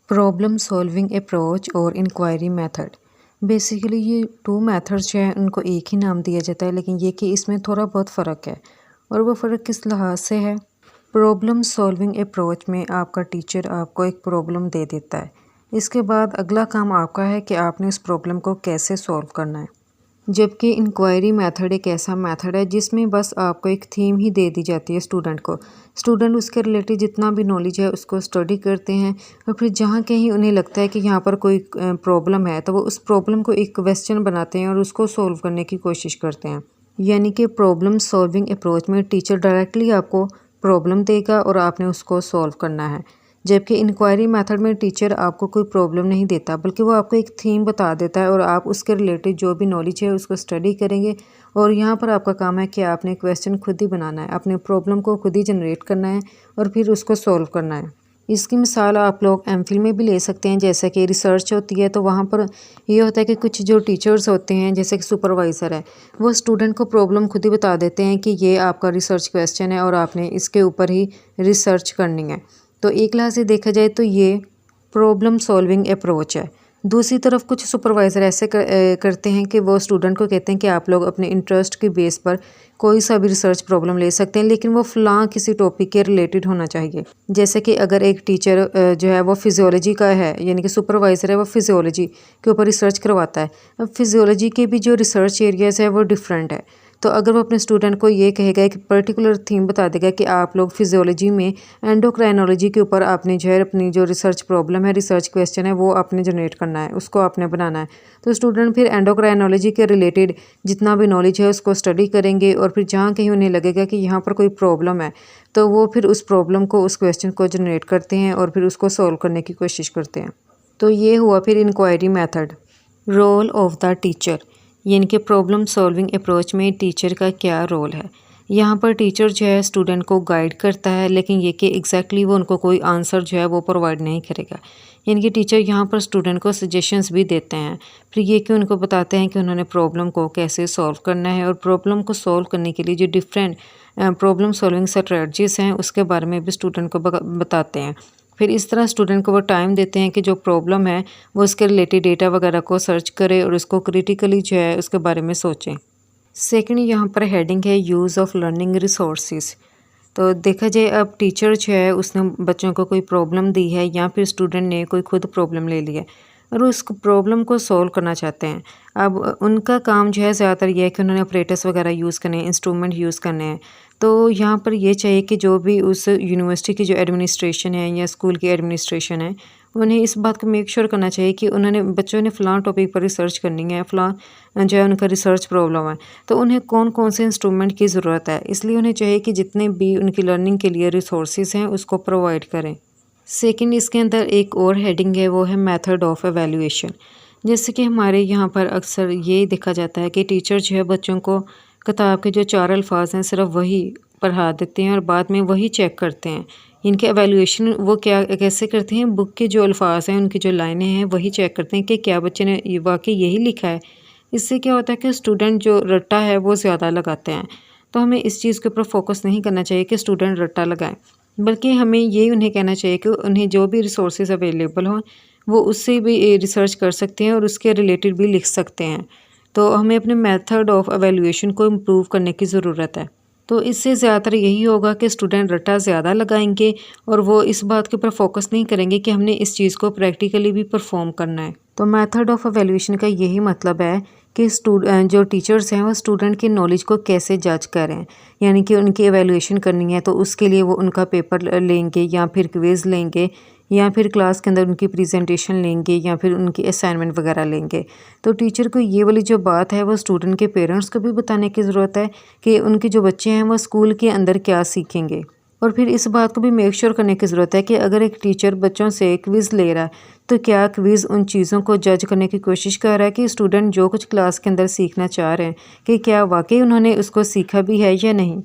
Problem solving approach और inquiry method. Basically ये two methods जो हैं उनको एक ही नाम दिया जाता है, लेकिन ये कि इसमें थोड़ा बहुत फ़र्क है। और वो फ़र्क किस लिहाज से है? प्रॉब्लम सॉल्विंग अप्रोच में आपका टीचर आपको एक प्रॉब्लम दे देता है। इसके बाद अगला काम आपका है कि आपने उस प्रॉब्लम को कैसे सॉल्व करना है। जबकि इंक्वायरी मेथड एक ऐसा मेथड है जिसमें बस आपको एक थीम ही दे दी जाती है स्टूडेंट को। स्टूडेंट उसके रिलेटेड जितना भी नॉलेज है उसको स्टडी करते हैं और फिर जहाँ कहीं उन्हें लगता है कि यहाँ पर कोई प्रॉब्लम है तो वो उस प्रॉब्लम को एक क्वेश्चन बनाते हैं और उसको सॉल्व करने की कोशिश करते हैं। यानी कि प्रॉब्लम सॉल्विंग अप्रोच में टीचर डायरेक्टली आपको प्रॉब्लम देगा और आपने उसको सॉल्व करना है। जबकि इंक्वायरी मेथड में टीचर आपको कोई प्रॉब्लम नहीं देता, बल्कि वो आपको एक थीम बता देता है और आप उसके रिलेटेड जो भी नॉलेज है उसको स्टडी करेंगे। और यहाँ पर आपका काम है कि आपने क्वेश्चन खुद ही बनाना है, अपने प्रॉब्लम को खुद ही जनरेट करना है और फिर उसको सॉल्व करना है। इसकी मिसाल आप लोग एमफिल में भी ले सकते हैं। जैसे कि रिसर्च होती है तो वहाँ पर ये होता है कि कुछ जो टीचर्स होते हैं जैसे कि सुपरवाइज़र है, वो स्टूडेंट को प्रॉब्लम खुद ही बता देते हैं कि ये आपका रिसर्च क्वेश्चन है और आपने इसके ऊपर ही रिसर्च करनी है। तो एक लिहाज से देखा जाए तो ये प्रॉब्लम सॉल्विंग अप्रोच है। दूसरी तरफ कुछ सुपरवाइज़र ऐसे करते हैं कि वो स्टूडेंट को कहते हैं कि आप लोग अपने इंटरेस्ट की बेस पर कोई सा भी रिसर्च प्रॉब्लम ले सकते हैं, लेकिन वो फ़लाँ किसी टॉपिक के रिलेटेड होना चाहिए। जैसे कि अगर एक टीचर जो है वो फिजियोलॉजी का है, यानी कि सुपरवाइज़र है, वो फिजियोलॉजी के ऊपर रिसर्च करवाता है। अब फिजियोलॉजी के भी जो रिसर्च एरियाज़ है वो डिफरेंट है। तो अगर वो अपने स्टूडेंट को ये कहेगा, एक पर्टिकुलर थीम बता देगा कि आप लोग फिजियोलॉजी में एंडोक्राइनोलॉजी के ऊपर आपने जो है अपनी जो रिसर्च प्रॉब्लम है, रिसर्च क्वेश्चन है, वो आपने जनरेट करना है, उसको आपने बनाना है। तो स्टूडेंट फिर एंडोक्राइनोलॉजी के रिलेटेड जितना भी नॉलेज है उसको स्टडी करेंगे और फिर जहाँ कहीं उन्हें लगेगा कि यहाँ पर कोई प्रॉब्लम है तो वो फिर उस प्रॉब्लम को, उस क्वेश्चन को जनरेट करते हैं और फिर उसको सॉल्व करने की कोशिश करते हैं। तो ये हुआ फिर inquiry method. Role of the teacher, यानी कि प्रॉब्लम सॉल्विंग अप्रोच में टीचर का क्या रोल है। यहाँ पर टीचर जो है स्टूडेंट को गाइड करता है, लेकिन ये कि एग्जैक्टली वो उनको कोई आंसर जो है वो प्रोवाइड नहीं करेगा। यानी कि टीचर यहाँ पर स्टूडेंट को सजेशंस भी देते हैं, फिर ये कि उनको बताते हैं कि उन्होंने प्रॉब्लम को कैसे सॉल्व करना है और प्रॉब्लम को सॉल्व करने के लिए जो डिफरेंट प्रॉब्लम सॉल्विंग स्ट्रेटजीज़ हैं उसके बारे में भी स्टूडेंट को बताते हैं। फिर इस तरह स्टूडेंट को वो टाइम देते हैं कि जो प्रॉब्लम है वो उसके रिलेटेड डेटा वगैरह को सर्च करे और उसको क्रिटिकली जो है उसके बारे में सोचें। सेकंड यहाँ पर हेडिंग है यूज़ ऑफ लर्निंग रिसोर्सेज। तो देखा जाए अब टीचर जो है उसने बच्चों को कोई प्रॉब्लम दी है या फिर स्टूडेंट ने कोई खुद प्रॉब्लम ले ली है और उस प्रॉब्लम को सॉल्व करना चाहते हैं। अब उनका काम जो है ज़्यादातर यह है कि उन्होंने ऑपरेटर्स वगैरह यूज़ करने हैं, इंस्ट्रूमेंट यूज़ करने हैं। तो यहाँ पर ये चाहिए कि जो भी उस यूनिवर्सिटी की जो एडमिनिस्ट्रेशन है या स्कूल की एडमिनिस्ट्रेशन है, उन्हें इस बात को मेक श्योर करना चाहिए कि उन्होंने बच्चों ने फ़लाँ टॉपिक पर रिसर्च करनी है, फ़लाँ जो है उनका रिसर्च प्रॉब्लम है, तो उन्हें कौन कौन से इंस्ट्रूमेंट की ज़रूरत है। इसलिए उन्हें चाहिए कि जितने भी उनकी लर्निंग के लिए रिसोर्सेज हैं उसको प्रोवाइड करें। सेकंड इसके अंदर एक और हेडिंग है, वो है मेथड ऑफ एवेल्यूएशन। जैसे कि हमारे यहाँ पर अक्सर ये देखा जाता है कि टीचर जो है बच्चों को किताब के जो 4 अल्फाज हैं सिर्फ वही पढ़ा देते हैं और बाद में वही चेक करते हैं। इनके एवेल्यूएशन वो क्या कैसे करते हैं, बुक के जो अल्फाज हैं उनकी जो लाइनें हैं वही चेक करते हैं कि क्या बच्चे ने वाकई यही लिखा है। इससे क्या होता है कि स्टूडेंट जो रट्टा है वो ज़्यादा लगाते हैं। तो हमें इस चीज़ के ऊपर फोकस नहीं करना चाहिए कि स्टूडेंट रट्टा लगाएं, बल्कि हमें ये उन्हें कहना चाहिए कि उन्हें जो भी रिसोर्सेज अवेलेबल हों वो उससे भी रिसर्च कर सकते हैं और उसके रिलेटेड भी लिख सकते हैं। तो हमें अपने मेथड ऑफ एवेल्यूएशन को इम्प्रूव करने की ज़रूरत है। तो इससे ज़्यादातर यही होगा कि स्टूडेंट रट्टा ज़्यादा लगाएंगे और वो इस बात के ऊपर फोकस नहीं करेंगे कि हमने इस चीज़ को प्रैक्टिकली भी परफॉर्म करना है। तो मेथड ऑफ एवेल्यूएशन का यही मतलब है कि जो टीचर्स हैं वो स्टूडेंट की नॉलेज को कैसे जज करें, यानी कि उनकी एवेल्यूएशन करनी है तो उसके लिए वो उनका पेपर लेंगे या फिर क्विज़ लेंगे या फिर क्लास के अंदर उनकी प्रेजेंटेशन लेंगे या फिर उनकी असाइनमेंट वगैरह लेंगे। तो टीचर को ये वाली जो बात है वो स्टूडेंट के पेरेंट्स को भी बताने की ज़रूरत है कि उनके जो बच्चे हैं वो स्कूल के अंदर क्या सीखेंगे। और फिर इस बात को भी मेक श्योर करने की ज़रूरत है कि अगर एक टीचर बच्चों से क्विज़ ले रहा है तो क्या क्विज़ उन चीज़ों को जज करने की कोशिश कर रहा है कि स्टूडेंट जो कुछ क्लास के अंदर सीखना चाह रहे हैं कि क्या वाकई उन्होंने उसको सीखा भी है या नहीं।